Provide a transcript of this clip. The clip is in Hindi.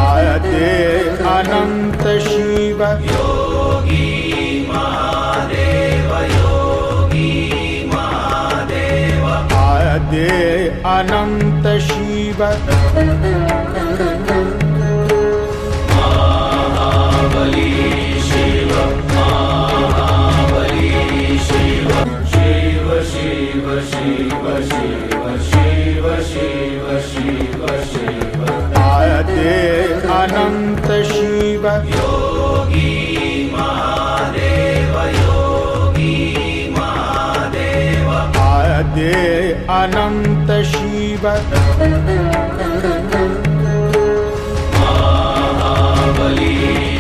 आदे अनंत शिव योगी महादेव आदे अनंत शिव महाबली शिव शिव शिव शिव शिव शिव शिव शिव शिव आदे अनंत शिव योगी महादेव आदे अनंत शिव महाबली